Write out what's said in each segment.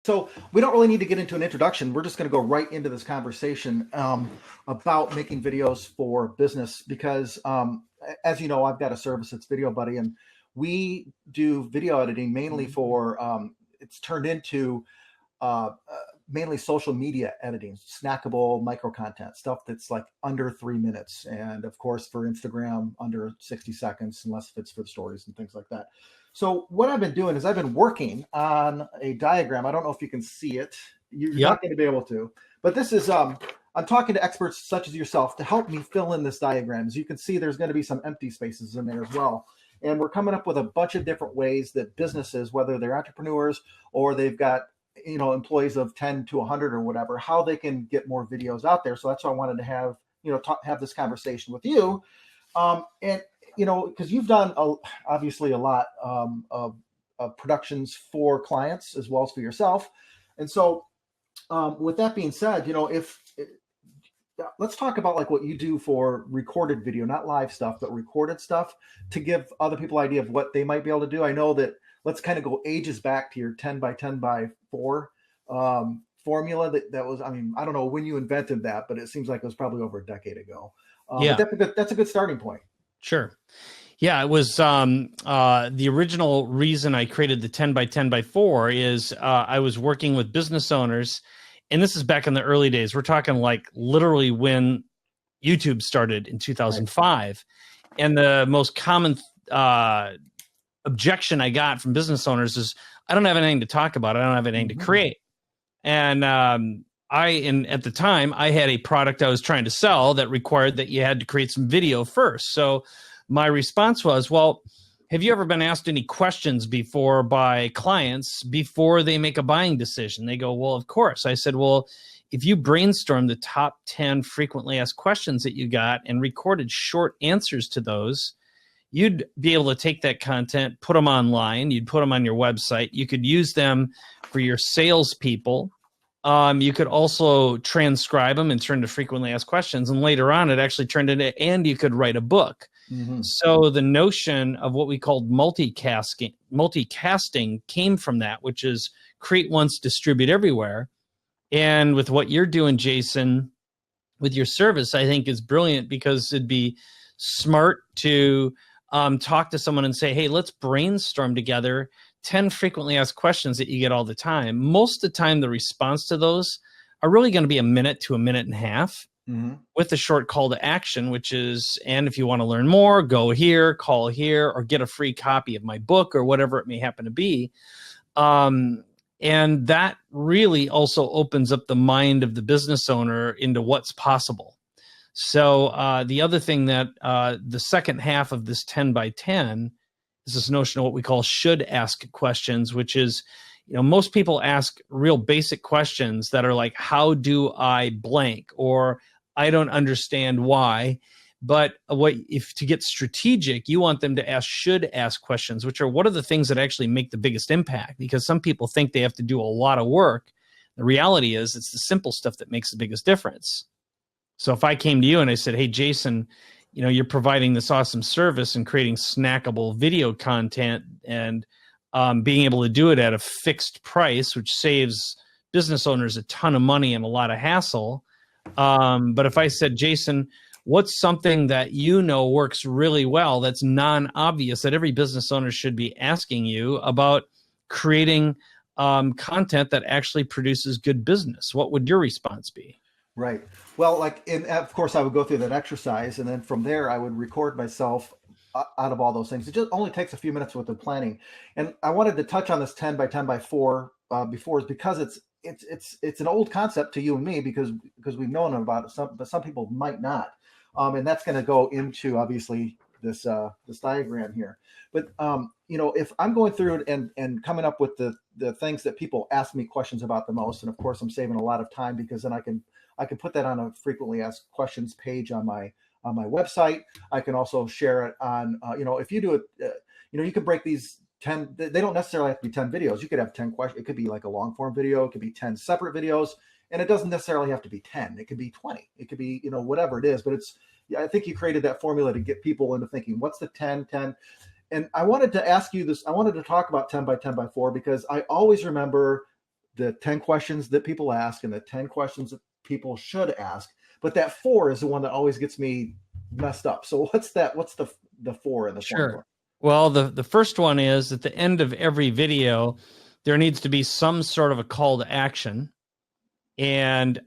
So we don't really need to get into an introduction. We're just going to go right into this conversation about making videos for business because, as you know, I've got a service, it's Video Buddy, and we do video editing mainly for, it's turned into uh, mainly social media editing, snackable micro content, stuff that's like under 3 minutes. And of course, for Instagram, under 60 seconds, unless if it's for the stories and things like that. So what I've been doing is I've been working on a diagram. I don't know if you can see it. You're Yep. not going to be able to, but this is, I'm talking to experts such as yourself to help me fill in this diagram. As you can see, there's going to be some empty spaces in there as well. And we're coming up with a bunch of different ways that businesses, whether they're entrepreneurs or they've got employees of 10 to 100 or whatever, how they can get more videos out there. So that's why I wanted to have have this conversation with you, and because you've done obviously a lot of productions for clients as well as for yourself. And so with that being said, if let's talk about like what you do for recorded video, not live stuff, but recorded stuff, to give other people idea of what they might be able to do. I know that, let's kind of go ages back to your 10 by 10 by 4 formula. That was, I mean, I don't know when you invented that, but it seems like it was probably over a decade ago. Yeah, But that's a good starting point. sure. Yeah, it was the original reason I created the 10 by 10 by 4 is I was working with business owners, and this is back in the early days. We're talking like literally when YouTube started in 2005. Right. And the most common objection I got from business owners is, I don't have anything to talk about. I don't have anything to create. And at the time, I had a product I was trying to sell that required that you had to create some video first. So my response was, well, have you ever been asked any questions before by clients before they make a buying decision? They go, well, of course. I said, well, if you brainstorm the top 10 frequently asked questions that you got and recorded short answers to those, you'd be able to take that content, put them online, you'd put them on your website. You could use them for your salespeople. You could also transcribe them and turn to frequently asked questions. And later on, it actually turned into, and you could write a book. Mm-hmm. So the notion of what we called multicasting came from that, which is create once, distribute everywhere. And with what you're doing, Jason, with your service, I think is brilliant, because it'd be smart to talk to someone and say, hey, let's brainstorm together 10 frequently asked questions that you get all the time. Most of the time, the response to those are really going to be a minute to a minute and a half, with a short call to action, which is, and if you want to learn more, go here, call here, or get a free copy of my book or whatever it may happen to be. And that really also opens up the mind of the business owner into what's possible. So the other thing that the second half of this 10 by 10 is this notion of what we call should ask questions, which is, most people ask real basic questions that are like, how do I blank? Or I don't understand why. But if to get strategic, you want them to ask should ask questions, which are what are the things that actually make the biggest impact? Because some people think they have to do a lot of work. The reality is it's the simple stuff that makes the biggest difference. So if I came to you and I said, hey, Jason, you're providing this awesome service and creating snackable video content and being able to do it at a fixed price, which saves business owners a ton of money and a lot of hassle. But if I said, Jason, what's something that works really well that's non-obvious that every business owner should be asking you about creating content that actually produces good business? What would your response be? Right. Well, of course, I would go through that exercise, and then from there, I would record myself out of all those things. It just only takes a few minutes with the planning. And I wanted to touch on this 10 by 10 by 4 before, is because it's an old concept to you and me because we've known about it, but some people might not. And that's going to go into obviously this diagram here. But if I'm going through it and coming up with the things that people ask me questions about the most, and of course I'm saving a lot of time, because then I can put that on a frequently asked questions page on my website. I can also share it on if you do it, you can break these 10. They don't necessarily have to be 10 videos. You could have 10 questions. It could be like a long form video. It could be 10 separate videos, and it doesn't necessarily have to be 10. It could be 20. It could be whatever it is. But I think you created that formula to get people into thinking, what's the 10? And I wanted to ask you this. I wanted to talk about 10 by 10 by 4 because I always remember the 10 questions that people ask and the 10 questions that people should ask. But that 4 is the one that always gets me messed up. So what's that? What's the 4 in the formula? Sure. Well, the first one is at the end of every video, there needs to be some sort of a call to action. And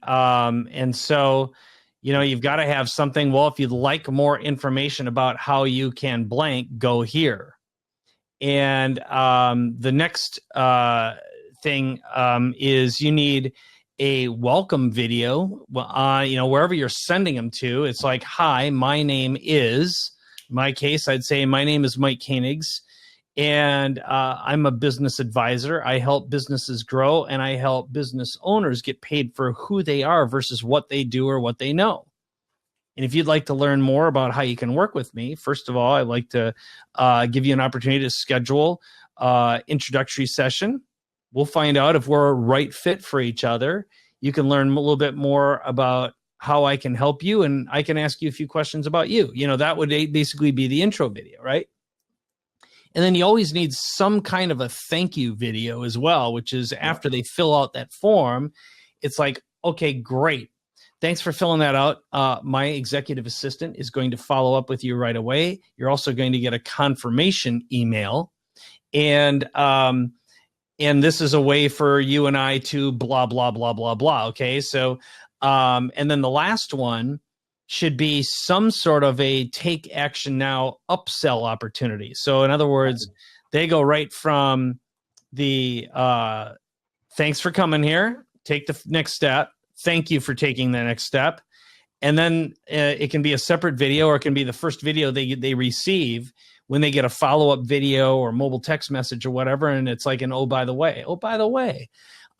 so, you've got to have something. Well, if you'd like more information about how you can blank, go here. And the next thing is you need a welcome video. Wherever you're sending them to, it's like, hi, my name is. In my case, I'd say my name is Mike Koenigs, and I'm a business advisor. I help businesses grow, and I help business owners get paid for who they are versus what they do or what they know. And if you'd like to learn more about how you can work with me, first of all, I'd like to give you an opportunity to schedule introductory session. We'll find out if we're a right fit for each other. You can learn a little bit more about how I can help you, and I can ask you a few questions about you. That would basically be the intro video, right? And then you always need some kind of a thank you video as well, which is after they fill out that form, it's like, okay, great. Thanks for filling that out. My executive assistant is going to follow up with you right away. You're also going to get a confirmation email. And this is a way for you and I to blah, blah, blah, blah, blah. Okay. So, and then the last one should be some sort of a take action now upsell opportunity. So in other words, they go right from the thanks for coming here, take the next step. Thank you for taking the next step. And then it can be a separate video, or it can be the first video they receive when they get a follow-up video or mobile text message or whatever. And it's like an, oh, by the way,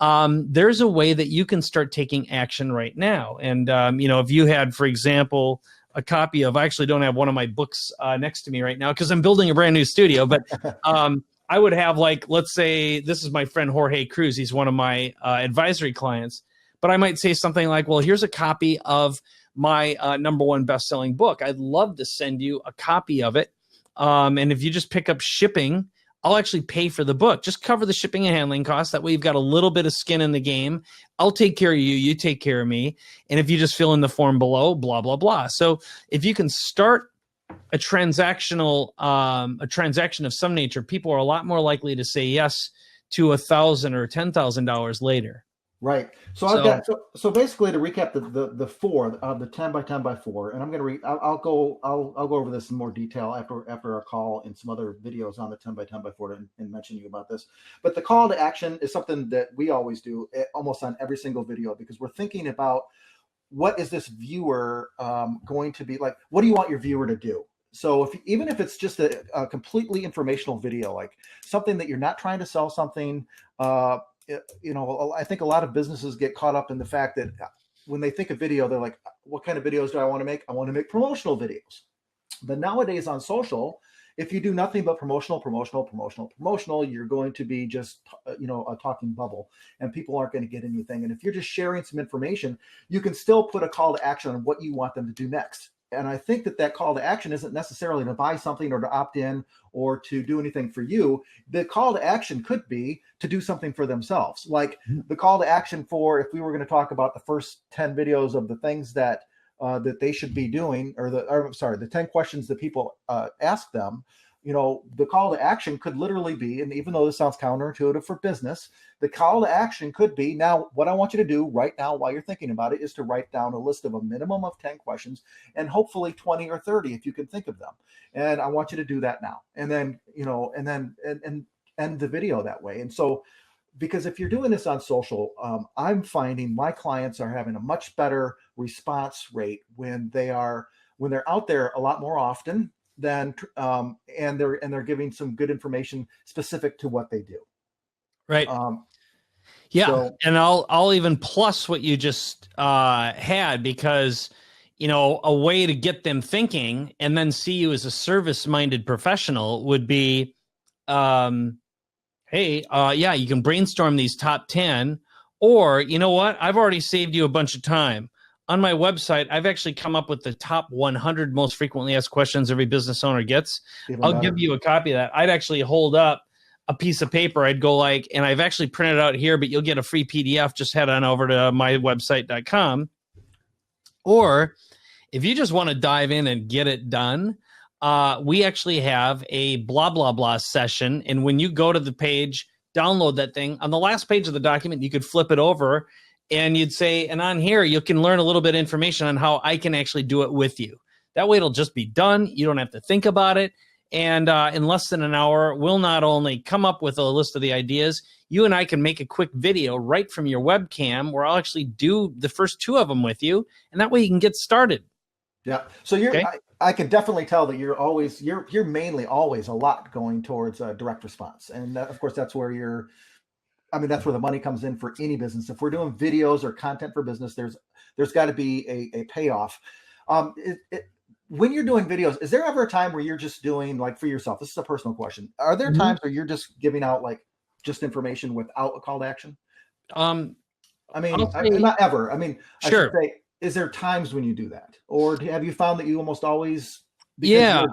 there's a way that you can start taking action right now. And, if you had, for example, a copy of, I actually don't have one of my books next to me right now because I'm building a brand new studio, but I would have, like, let's say this is my friend Jorge Cruz. He's one of my advisory clients, but I might say something like, well, here's a copy of my #1 best-selling book. I'd love to send you a copy of it. And if you just pick up shipping, I'll actually pay for the book. Just cover the shipping and handling costs. That way you've got a little bit of skin in the game. I'll take care of you. You take care of me. And if you just fill in the form below, blah, blah, blah. So if you can start a transaction of some nature, people are a lot more likely to say yes to $1,000 or $10,000 later. Right. So I've got so basically to recap the 4 the 10 by 10 by 4, and I'm going to I'll go over this in more detail after our call and some other videos on the 10 by 10 by 4 and mention you about this. But the call to action is something that we always do almost on every single video, because we're thinking about what is this viewer going to be like? What do you want your viewer to do? So even if it's just a completely informational video, like something that you're not trying to sell something, I think a lot of businesses get caught up in the fact that when they think of video, they're like, what kind of videos do I want to make? I want to make promotional videos. But nowadays on social, if you do nothing but promotional, you're going to be just, a talking bubble, and people aren't going to get anything. And if you're just sharing some information, you can still put a call to action on what you want them to do next. And I think that call to action isn't necessarily to buy something or to opt in or to do anything for you. The call to action could be to do something for themselves. Like the call to action for, if we were going to talk about the first 10 videos of the things that they should be doing, or the 10 questions that people ask them, the call to action could literally be, and even though this sounds counterintuitive for business, the call to action could be, now what I want you to do right now while you're thinking about it is to write down a list of a minimum of 10 questions, and hopefully 20 or 30 if you can think of them. And I want you to do that now. And then, and end the video that way. And so, because if you're doing this on social, I'm finding my clients are having a much better response rate when they're out there a lot more often than, and they're giving some good information specific to what they do. Right. And I'll even plus what you just had, because a way to get them thinking and then see you as a service-minded professional would be, hey, you can brainstorm these top 10, or you know what? I've already saved you a bunch of time. On my website, I've actually come up with the top 100 most frequently asked questions every business owner gets. I'll give you a copy of that. I'd actually hold up a piece of paper, I'd go like, and I've actually printed out here, but you'll get a free PDF. Just head on over to mywebsite.com. Or if you just want to dive in and get it done, we actually have a blah, blah, blah session. And when you go to the page, download that thing. On the last page of the document, you could flip it over and you'd say, and on here, you can learn a little bit of information on how I can actually do it with you. That way it'll just be done. You don't have to think about it. And in less than an hour, we'll not only come up with a list of the ideas, you and I can make a quick video right from your webcam where I'll actually do the first 2 of them with you. And that way you can get started. Yeah. So you're, Okay? I can definitely tell that you're mainly always a lot going towards direct response. And of course, that's where that's where the money comes in for any business. If we're doing videos or content for business, there's got to be a payoff. When you're doing videos, is there ever a time where you're just doing, like, for yourself? This is a personal question. Are there times where you're just giving out like just information without a call to action? Not ever. Sure. I should say, is there times when you do that, or have you found that you almost always? Yeah,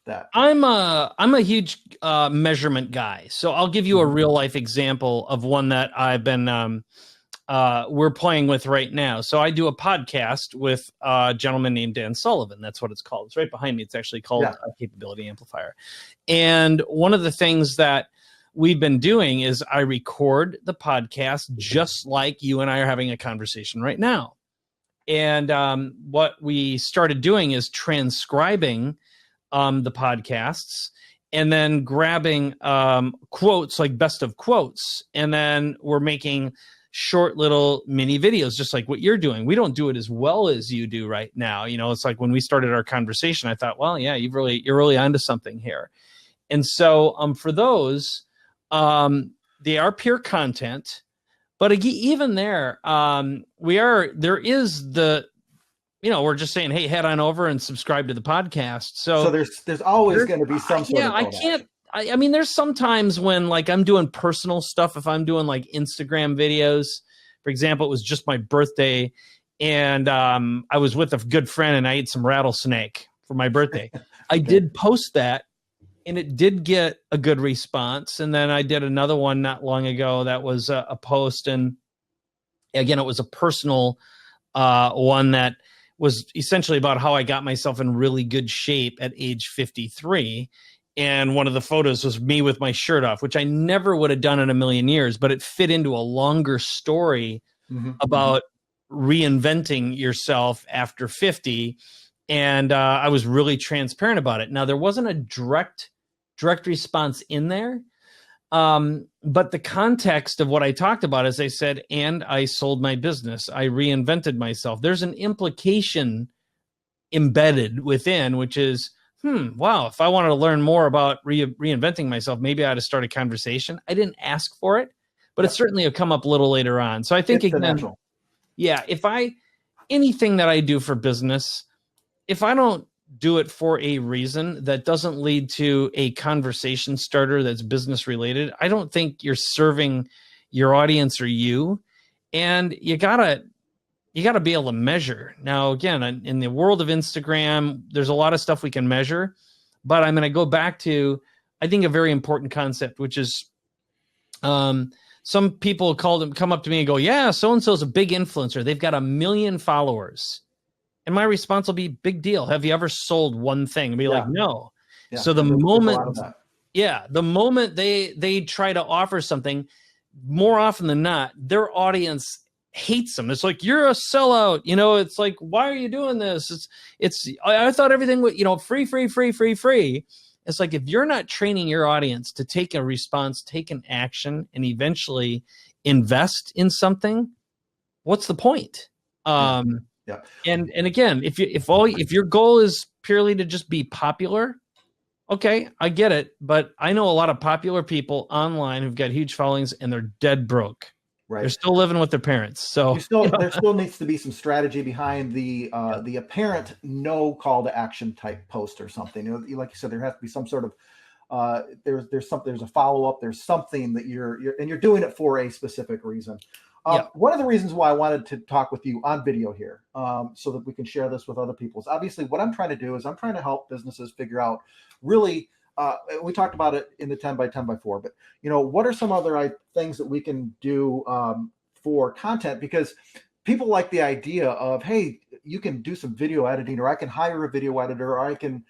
that. I'm a huge measurement guy. So I'll give you a real life example of one that I've been we're playing with right now. So I do a podcast with a gentleman named Dan Sullivan. That's what it's called. It's right behind me. It's actually called Capability Amplifier. And one of the things that we've been doing is I record the podcast just like you and I are having a conversation right now. And what we started doing is transcribing the podcasts and then grabbing quotes, like best of quotes. And then we're making short little mini videos, just like what you're doing. We don't do it as well as you do right now. You know, it's like when we started our conversation, I thought, well, yeah, you're really onto something here. And so for those, they are pure content. But even there, we're just saying, hey, head on over and subscribe to the podcast. So there's always going to be some sort of there's sometimes when, like, I'm doing personal stuff. If I'm doing like Instagram videos, for example, it was just my birthday and I was with a good friend and I ate some rattlesnake for my birthday. I did post that. And it did get a good response. And then I did another one not long ago that was a post. And again, it was a personal one that was essentially about how I got myself in really good shape at age 53. And one of the photos was me with my shirt off, which I never would have done in a million years, but it fit into a longer story about reinventing yourself after 50. And I was really transparent about it. Now, there wasn't a direct response in there. But the context of what I talked about is I said, and I sold my business. I reinvented myself. There's an implication embedded within, which is, wow, if I wanted to learn more about reinventing myself, maybe I ought to start a conversation. I didn't ask for it, but it certainly will come up a little later on. So I think, again, anything that I do for business, if I don't do it for a reason that doesn't lead to a conversation starter that's business related, I don't think you're serving your audience or you. And you gotta be able to measure. Now, again, in the world of Instagram, there's a lot of stuff we can measure, but I'm going to go back to, I think, a very important concept, which is some people come up to me and go, yeah, so-and-so is a big influencer. They've got 1 million followers. And my response will be, big deal. Have you ever sold one thing? And be like, no. Yeah. So the moment they try to offer something, more often than not, their audience hates them. It's like, you're a sellout. You know, it's like, why are you doing this? I thought everything was, free. It's like, if you're not training your audience to take a response, take an action, and eventually invest in something, what's the point? Yeah. And again, if your goal is purely to just be popular, okay, I get it. But I know a lot of popular people online who've got huge followings and they're dead broke. Right. They're still living with their parents. So there still needs to be some strategy behind the apparent no call to action type post or something. Like you said, there has to be some sort of there's a follow up. There's something that you're doing it for a specific reason. One of the reasons why I wanted to talk with you on video here, so that we can share this with other people, is obviously what I'm trying to do is I'm trying to help businesses figure out really we talked about it in the 10 by 10 by 4, but what are some other things that we can do for content? Because people like the idea of, hey, you can do some video editing, or I can hire a video editor, or I can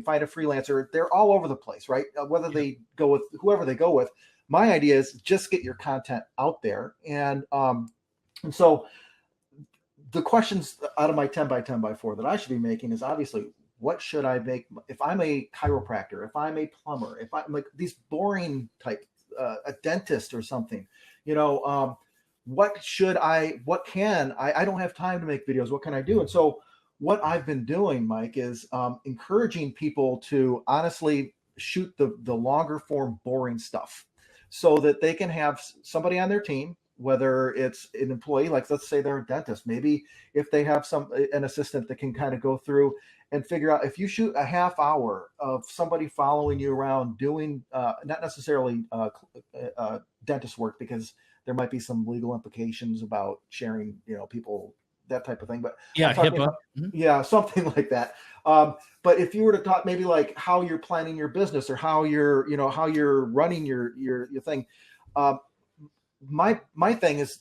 find a freelancer. They're all over the place, right? Whether they go with whoever they go with. My idea is just get your content out there. And so the questions out of my 10 by 10 by 4 that I should be making is obviously, what should I make if I'm a chiropractor, if I'm a plumber, if I'm like these boring type, a dentist or something, what can I don't have time to make videos. What can I do? And so what I've been doing, Mike, is encouraging people to honestly shoot the longer form, boring stuff, so that they can have somebody on their team, whether it's an employee, like let's say they're a dentist, maybe if they have an assistant that can kind of go through and figure out, if you shoot a half hour of somebody following you around doing not necessarily dentist work, because there might be some legal implications about sharing, people, that type of thing. But yeah, HIPAA. Yeah, something like that. But if you were to talk maybe like how you're planning your business, or how you're running your thing, my thing is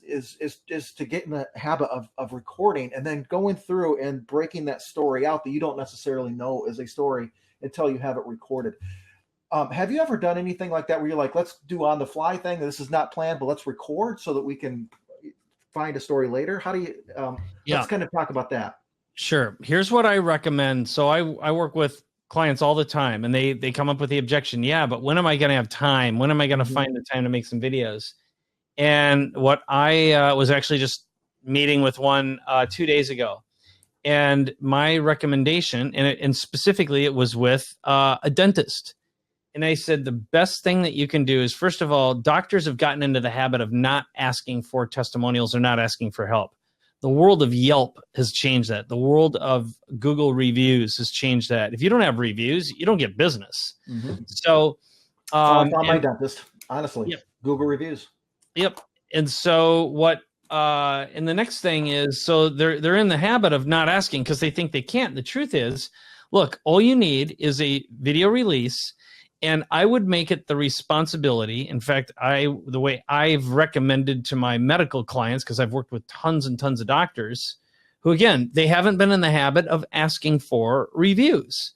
to get in the habit of recording, and then going through and breaking that story out that you don't necessarily know is a story until you have it recorded. Have you ever done anything like that where you're like, let's do on the fly thing, this is not planned, but let's record so that we can find a story later? How do you let's kind of talk about that. Sure. Here's what I recommend. So I work with clients all the time, and they come up with the objection, yeah, but when am I going to have time? When am I going to find the time to make some videos? And what I was actually just meeting with one 2 days ago, and my recommendation, and specifically it was with a dentist. And I said, the best thing that you can do is, first of all, doctors have gotten into the habit of not asking for testimonials or not asking for help. The world of Yelp has changed that. The world of Google reviews has changed that. If you don't have reviews, you don't get business. So I found my dentist, honestly. Yep. Google reviews. Yep. And so what, and the next thing is, so they're in the habit of not asking because they think they can't. The truth is, look, all you need is a video release, and I would make it the responsibility. In fact, the way I've recommended to my medical clients, because I've worked with tons and tons of doctors who, again, they haven't been in the habit of asking for reviews.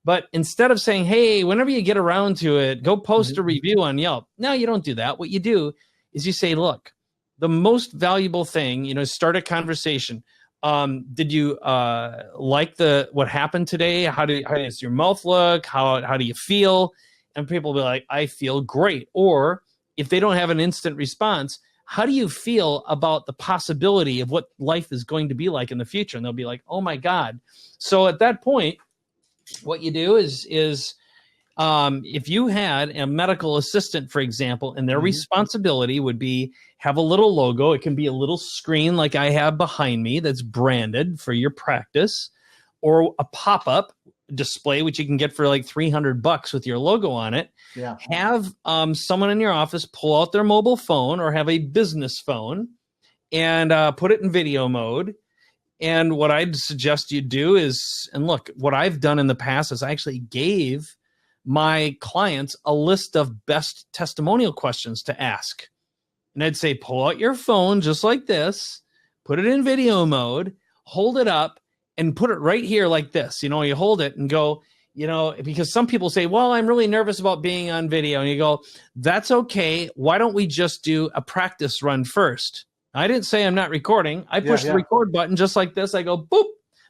But instead of saying, hey, whenever you get around to it, go post a review on Yelp. No, you don't do that. What you do is you say, look, the most valuable thing, start a conversation. Did you like what happened today? How does your mouth look? How do you feel? And people will be like, I feel great. Or if they don't have an instant response, how do you feel about the possibility of what life is going to be like in the future? And they'll be like, oh my God. So at that point, what you do is if you had a medical assistant, for example, and their responsibility would be have a little logo. It can be a little screen like I have behind me that's branded for your practice, or a pop-up display, which you can get for like $300 with your logo on it. Yeah. Have someone in your office pull out their mobile phone or have a business phone and put it in video mode. And what I'd suggest you do is, and look, what I've done in the past is I actually gave my clients a list of best testimonial questions to ask. And I'd say, pull out your phone just like this, put it in video mode, hold it up, and put it right here like this. You hold it and go, because some people say, well, I'm really nervous about being on video. And you go, that's okay. Why don't we just do a practice run first? I didn't say I'm not recording. I push the record button just like this. I go, boop.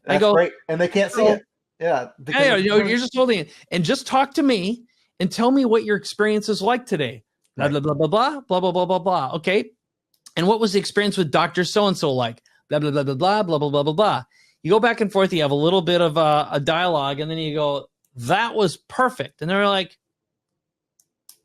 That's great. And they can't see it. Yeah. You're just holding it. And just talk to me and tell me what your experience is like today. Blah, blah, blah, blah, blah, blah, blah, blah, blah, blah. Okay. And what was the experience with Dr. So-and-so like? Blah, blah, blah, blah, blah, blah, blah, blah, blah, blah. You go back and forth. You have a little bit of a dialogue, and then you go, that was perfect. And they're like,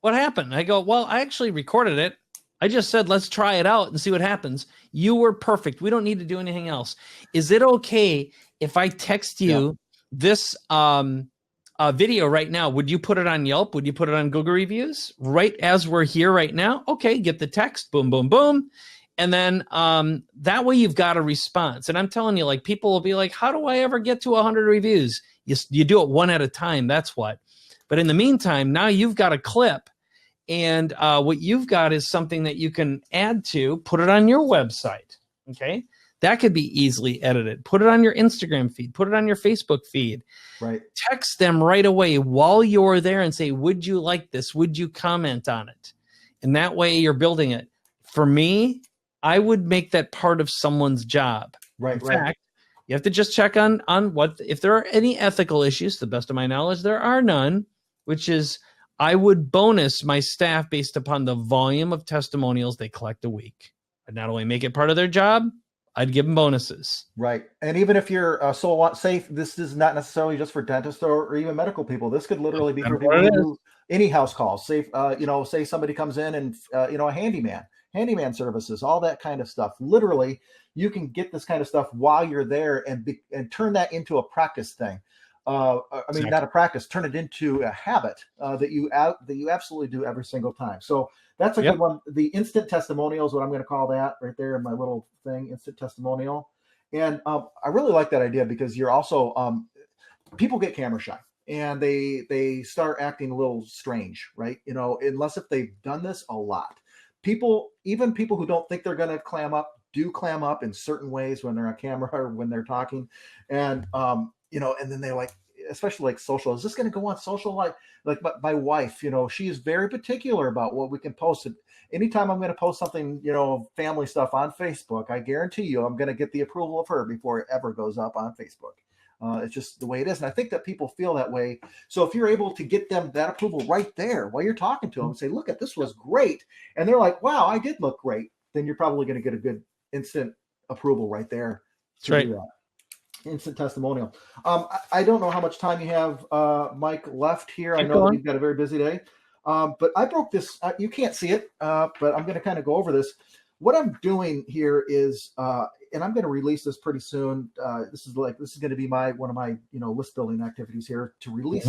what happened? I go, well, I actually recorded it. I just said, let's try it out and see what happens. You were perfect. We don't need to do anything else. Is it okay if I text you this video right now? Would you put it on Yelp? Would you put it on Google Reviews right as we're here right now? Okay, get the text, boom, boom, boom. And then that way you've got a response. And I'm telling you, people will be like, how do I ever get to 100 reviews? You do it one at a time. That's what. But in the meantime, now you've got a clip, and what you've got is something that you can add to, put it on your website. Okay. That could be easily edited. Put it on your Instagram feed, put it on your Facebook feed. Right. Text them right away while you're there and say, would you like this? Would you comment on it? And that way you're building it. For me, I would make that part of someone's job. Right. In fact, you have to just check on what, if there are any ethical issues. To the best of my knowledge, there are none, which is I would bonus my staff based upon the volume of testimonials they collect a week. I'd not only make it part of their job, I'd give them bonuses. Right. And even if you're safe, this is not necessarily just for dentists or even medical people. This could literally be for people who do any house calls. Say, say somebody comes in and, a handyman services, all that kind of stuff. Literally, you can get this kind of stuff while you're there and turn that into a practice thing. Exactly. Not a practice, turn it into a habit that you absolutely do every single time. So that's a good one. The instant testimonial is what I'm going to call that right there in my little thing, instant testimonial. And I really like that idea because you're also, people get camera shy and they start acting a little strange, right? Unless if they've done this a lot. Even people who don't think they're going to clam up do clam up in certain ways when they're on camera or when they're talking. And, and then they like, especially like social, is this going to go on social? Like my wife, she is very particular about what we can post. Anytime I'm going to post something, family stuff on Facebook, I guarantee you I'm going to get the approval of her before it ever goes up on Facebook. It's just the way it is. And I think that people feel that way. So if you're able to get them that approval right there while you're talking to them and say, look, this was great. And they're like, wow, I did look great. Then you're probably going to get a good instant approval right there. That's right. Instant testimonial. I don't know how much time you have, Mike, left here. I know that you've got a very busy day. But I broke this. You can't see it, but I'm going to kind of go over this. What I'm doing here is, and I'm going to release this pretty soon. This is going to be one of my list building activities here to release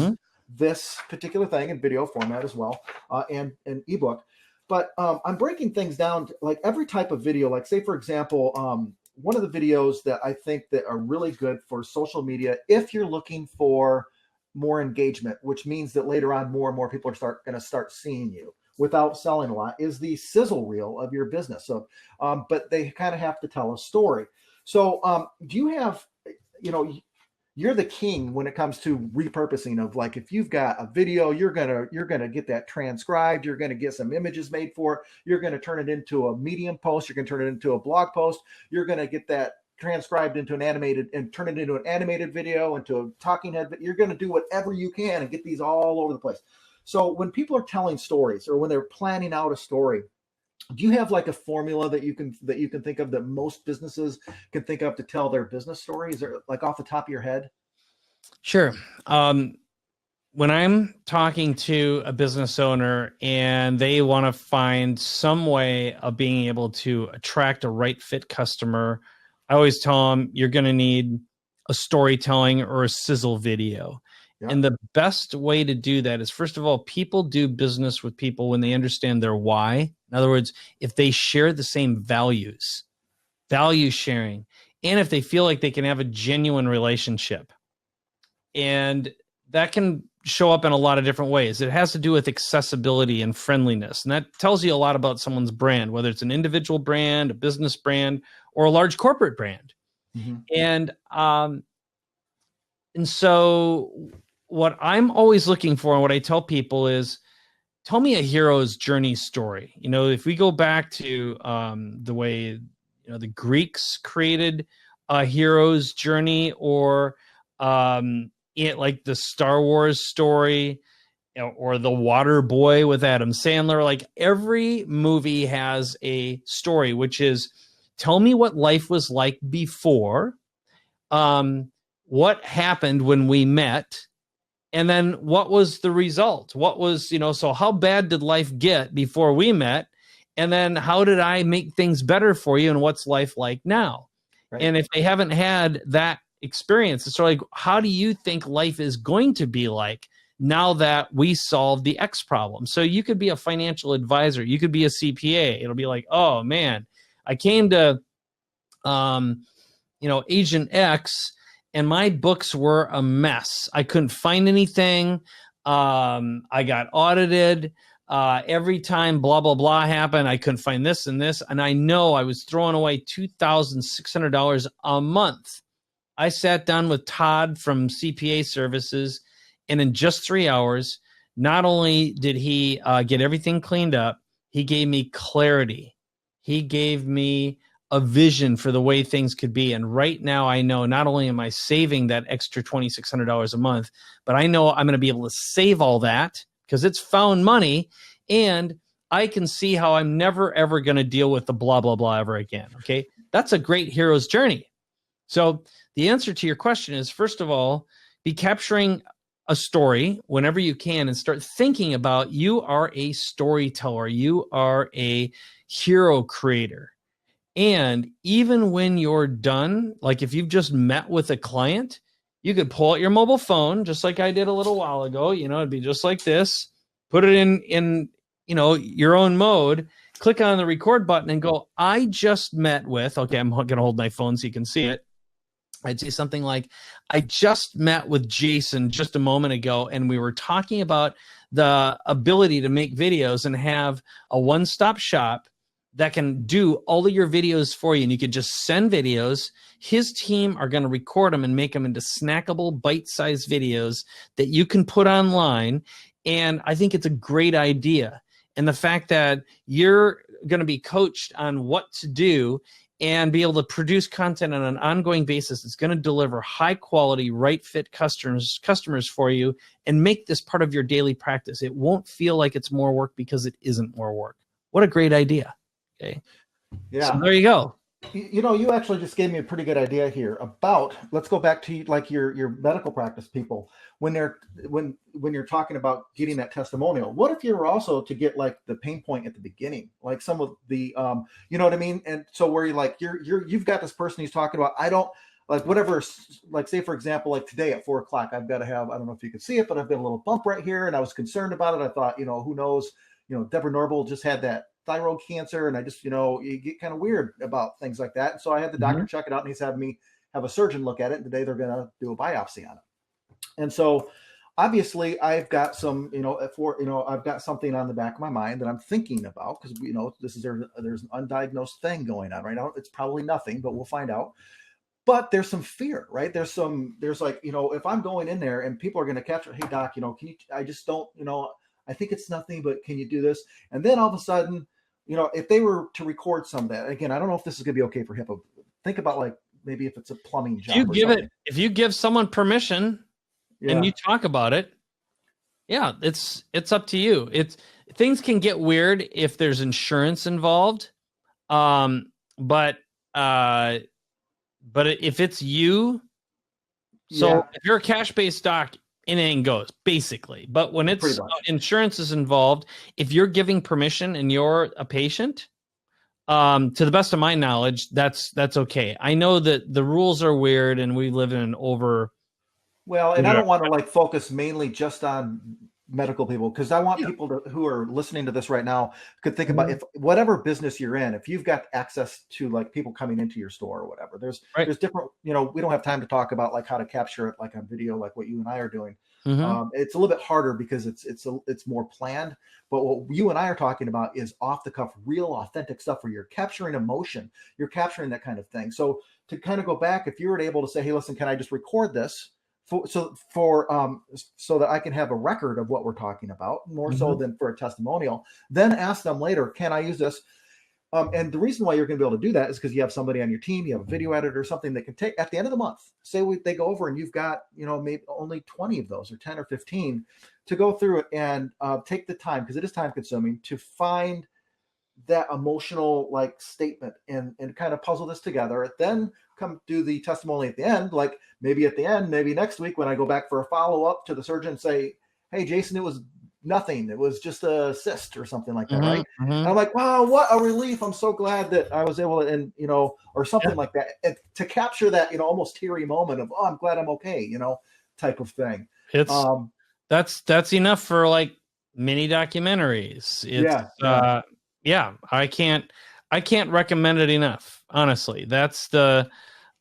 this particular thing in video format as well, and an ebook. But I'm breaking things down to, like every type of video. Like say for example, one of the videos that I think that are really good for social media, if you're looking for more engagement, which means that later on more and more people are going to start seeing you without selling a lot, is the sizzle reel of your business. So, but they kind of have to tell a story. So, do you have, you're the king when it comes to repurposing of, like, if you've got a video, you're gonna get that transcribed, you're gonna get some images made for it, you're gonna turn it into a Medium post, you're gonna turn it into a blog post, you're gonna get that transcribed into an animated and turn it into an animated video, into a talking head. You're gonna do whatever you can and get these all over the place. So when people are telling stories or when they're planning out a story, do you have like a formula that you can think of that most businesses can think of to tell their business story? Is there, like, off the top of your head? Sure. When I'm talking to a business owner and they want to find some way of being able to attract a right fit customer, I always tell them you're going to need a storytelling or a sizzle video. Yeah. And the best way to do that is, first of all, people do business with people when they understand their why. In other words, if they share the same values, value sharing, and if they feel like they can have a genuine relationship. And that can show up in a lot of different ways. It has to do with accessibility and friendliness. And that tells you a lot about someone's brand, whether it's an individual brand, a business brand, or a large corporate brand. Mm-hmm. And so what I'm always looking for and what I tell people is, tell me a hero's journey story. If we go back to the way the Greeks created a hero's journey, or like the Star Wars story, or the Water Boy with Adam Sandler, like every movie has a story, which is, tell me what life was like before, what happened when we met, and then what was the result? What was, so how bad did life get before we met? And then how did I make things better for you? And what's life like now? Right. And if they haven't had that experience, it's sort of like, how do you think life is going to be like now that we solved the X problem? So you could be a financial advisor. You could be a CPA. It'll be like, oh man, I came to, Agent X, and my books were a mess. I couldn't find anything. I got audited. Every time blah, blah, blah happened, I couldn't find this and this. And I know I was throwing away $2,600 a month. I sat down with Todd from CPA Services, and in just 3 hours, not only did he get everything cleaned up, he gave me clarity. He gave me a vision for the way things could be. And right now I know not only am I saving that extra $2,600 a month, but I know I'm going to be able to save all that because it's found money, and I can see how I'm never, ever going to deal with the blah, blah, blah ever again. Okay. That's a great hero's journey. So the answer to your question is, first of all, be capturing a story whenever you can and start thinking about you are a storyteller. You are a hero creator. And even when you're done, like if you've just met with a client, you could pull out your mobile phone, just like I did a little while ago. It'd be just like this, put it in your own mode, click on the record button and go, I just met with, okay, I'm going to hold my phone so you can see it. I'd say something like, I just met with Jason just a moment ago, and we were talking about the ability to make videos and have a one-stop shop that can do all of your videos for you. And you could just send videos. His team are going to record them and make them into snackable, bite-sized videos that you can put online. And I think it's a great idea. And the fact that you're going to be coached on what to do and be able to produce content on an ongoing basis that's going to deliver high quality, right fit customers for you, and make this part of your daily practice. It won't feel like it's more work because it isn't more work. What a great idea. Okay. Yeah. So there you go. You actually just gave me a pretty good idea here about, let's go back to like your medical practice people when you're talking about getting that testimonial. What if you were also to get like the pain point at the beginning, like some of the you know what I mean? And so where you've got this person who's talking about, I don't like whatever, like say for example, like today at 4:00, I've got to have, I don't know if you can see it, but I've got a little bump right here and I was concerned about it. I thought, who knows, Deborah Norville just had that thyroid cancer, and I just, you get kind of weird about things like that. And so I had the doctor check it out, and he's having me have a surgeon look at it. And today they're going to do a biopsy on it. And so obviously I've got some, I've got something on the back of my mind that I'm thinking about because, there's an undiagnosed thing going on right now. It's probably nothing, but we'll find out. But there's some fear, right? There's like, if I'm going in there and people are going to capture, hey doc, I just don't, I think it's nothing, but can you do this? And then all of a sudden, if they were to record some of that, again, I don't know if this is going to be okay for HIPAA. Think about like maybe if it's a plumbing job. If you give someone permission and you talk about it, yeah, it's up to you. Things can get weird if there's insurance involved. But if it's you, so if you're a cash-based doc, anything goes basically. But when it's insurance is involved, if you're giving permission and you're a patient, to the best of my knowledge, that's okay. I know that the rules are weird and we live in an and I don't want to like focus mainly just on medical people because I want people who are listening to this right now could think about if whatever business you're in, if you've got access to like people coming into your store or whatever, there's different, we don't have time to talk about like how to capture it like on video, like what you and I are doing. It's a little bit harder because it's more planned, but what you and I are talking about is off the cuff, real authentic stuff where you're capturing emotion, you're capturing that kind of thing. So to kind of go back, if you were able to say, hey, listen, can I just record this? So that I can have a record of what we're talking about, more so than for a testimonial, then ask them later, can I use this? And the reason why you're going to be able to do that is because you have somebody on your team, you have a video editor or something that can take at the end of the month, say they go over and you've got, maybe only 20 of those or 10 or 15 to go through it and take the time, because it is time consuming, to find that emotional like statement and kind of puzzle this together. Then come do the testimony at the end, like maybe at the end, maybe next week when I go back for a follow-up to the surgeon, say, hey, Jason, it was nothing. It was just a cyst or something like that, right? And I'm like, wow, what a relief. I'm so glad that I was able to, and, or something like that. And to capture that, almost teary moment of, oh, I'm glad I'm okay, type of thing. It's, that's enough for like mini documentaries. I can't recommend it enough. Honestly, that's the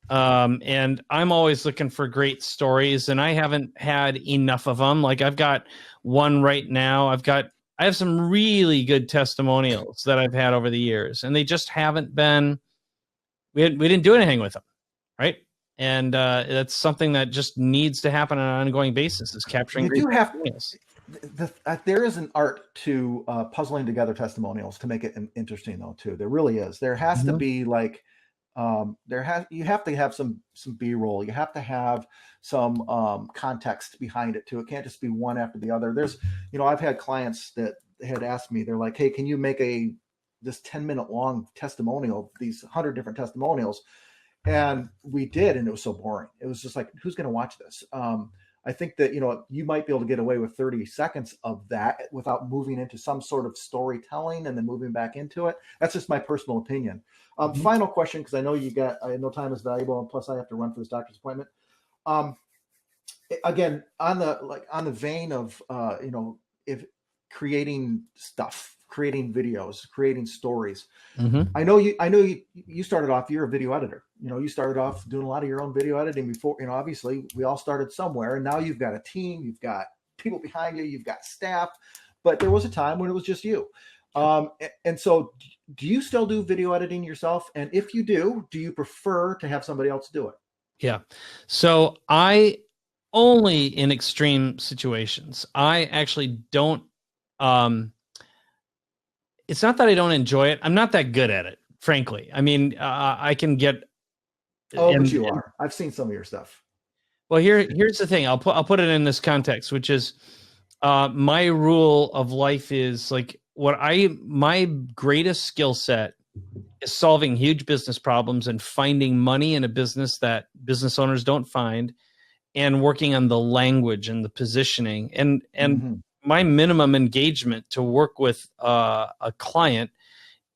And I'm always looking for great stories, and I haven't had enough of them. Like I've got one right now. I have some really good testimonials that I've had over the years, and they just haven't been. We didn't do anything with them, right? And that's something that just needs to happen on an ongoing basis. Is capturing You great do have testimonials. there is an art to puzzling together testimonials to make it interesting, though. Too, there really is. There has to be like you have to have some B-roll. You have to have some context behind it too. It can't just be one after the other. There's, I've had clients that had asked me, they're like, hey, can you make this 10-minute long testimonial, these 100 different testimonials? And we did, and it was so boring. It was just like, who's going to watch this? I think that, you might be able to get away with 30 seconds of that without moving into some sort of storytelling and then moving back into it. That's just my personal opinion. Final question, because I know time is valuable, and plus I have to run for this doctor's appointment. Again, on the vein of, if creating stuff, creating videos, creating stories. I know you started off, you're a video editor. You started off doing a lot of your own video editing before, obviously we all started somewhere, and now you've got a team, you've got people behind you, you've got staff, but there was a time when it was just you. And so do you still do video editing yourself? And if you do you prefer to have somebody else do it? Yeah. So I only in extreme situations. I actually don't, it's not that I don't enjoy it. I'm not that good at it, frankly. I mean, I can get. But you are. I've seen some of your stuff. Well, here's the thing. I'll put it in this context, which is my rule of life is like my greatest skill set is solving huge business problems and finding money in a business that business owners don't find, and working on the language and the positioning and my minimum engagement to work with a client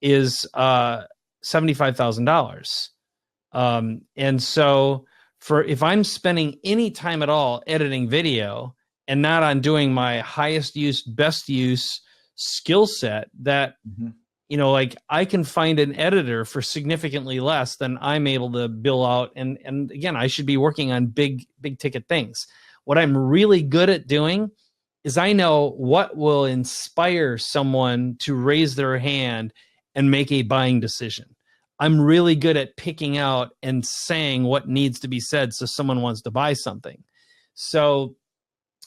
is $75,000. And so if I'm spending any time at all editing video and not on doing my highest use, best use skill set, that, like I can find an editor for significantly less than I'm able to bill out. And again, I should be working on big ticket things. What I'm really good at doing is I know what will inspire someone to raise their hand and make a buying decision. I'm really good at picking out and saying what needs to be said so someone wants to buy something. So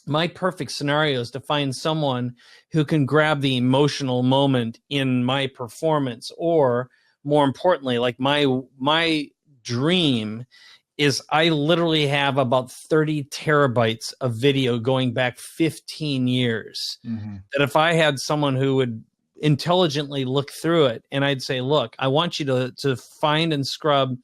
my perfect scenario is to find someone who can grab the emotional moment in my performance, or more importantly, like my dream is I literally have about 30 terabytes of video going back 15 years. That if I had someone who would intelligently look through it, and I'd say, look, I want you to find and scrub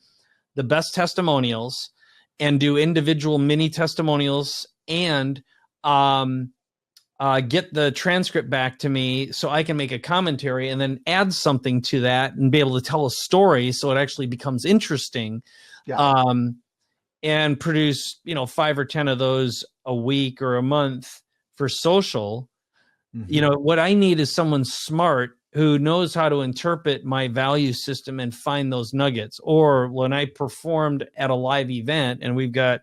the best testimonials and do individual mini testimonials, and get the transcript back to me so I can make a commentary and then add something to that and be able to tell a story so it actually becomes interesting. And produce, 5 or 10 of those a week or a month for social. What I need is someone smart who knows how to interpret my value system and find those nuggets. Or when I performed at a live event and we've got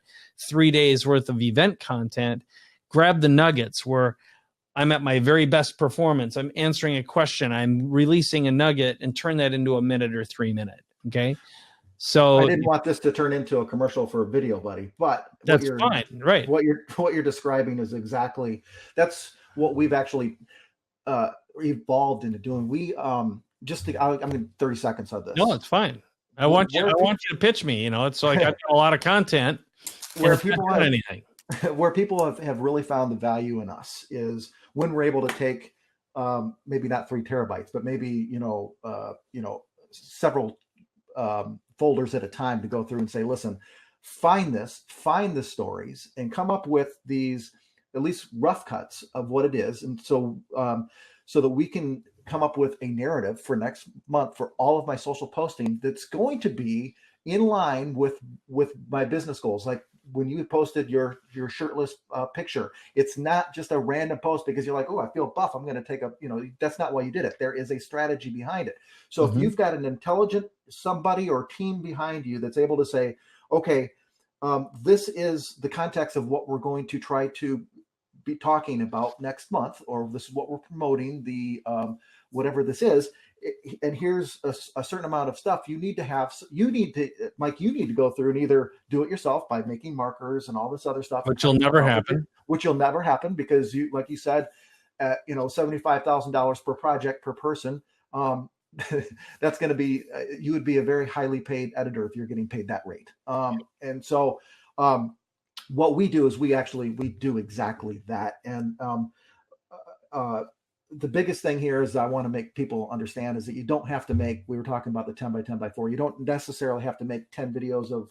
3 days worth of event content, grab the nuggets where I'm at my very best performance. I'm answering a question. I'm releasing a nugget, and turn that into a minute or 3 minute. Okay. So I didn't want this to turn into a commercial for Video Buddy, but that's fine, right? What you're describing is that's what we've actually evolved into doing. We I'm in 30 seconds of this. No, it's fine. I want you to pitch me. It's like I've got a lot of content where people have really found the value in us is when we're able to take maybe not 3 terabytes, but maybe several folders at a time to go through and say, listen, find the stories and come up with these at least rough cuts of what it is. And so that we can come up with a narrative for next month for all of my social posting that's going to be in line with my business goals. Like when you posted your shirtless picture, it's not just a random post because you're like, oh, I feel buff, I'm going to take that's not why you did it. There is a strategy behind it. So if you've got an intelligent somebody or team behind you that's able to say, okay, this is the context of what we're going to try to be talking about next month, or this is what we're promoting, the whatever this is. And here's a certain amount of stuff you need to have. You need to, Mike, you need to go through and either do it yourself by making markers and all this other stuff, Which will never happen. Which will never happen because you, like you said, $75,000 per project per person. That's going to be, you would be a very highly paid editor if you're getting paid that rate. And so what we do is we do exactly that. And the biggest thing here is I want to make people understand is that you don't have to make, we were talking about the 10 by 10 by 4. You don't necessarily have to make 10 videos of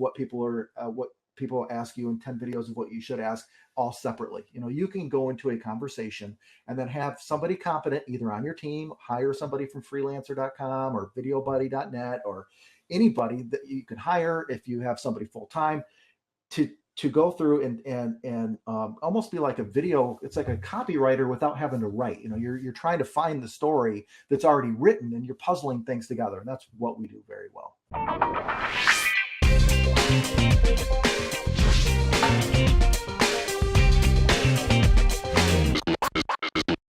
what people are, what people ask you, and 10 videos of what you should ask all separately. You can go into a conversation and then have somebody competent either on your team, hire somebody from freelancer.com or videobuddy.net, or anybody that you can hire if you have somebody full-time to go through and almost be like a video. It's like a copywriter without having to write. You're trying to find the story that's already written and you're puzzling things together. And that's what we do very well.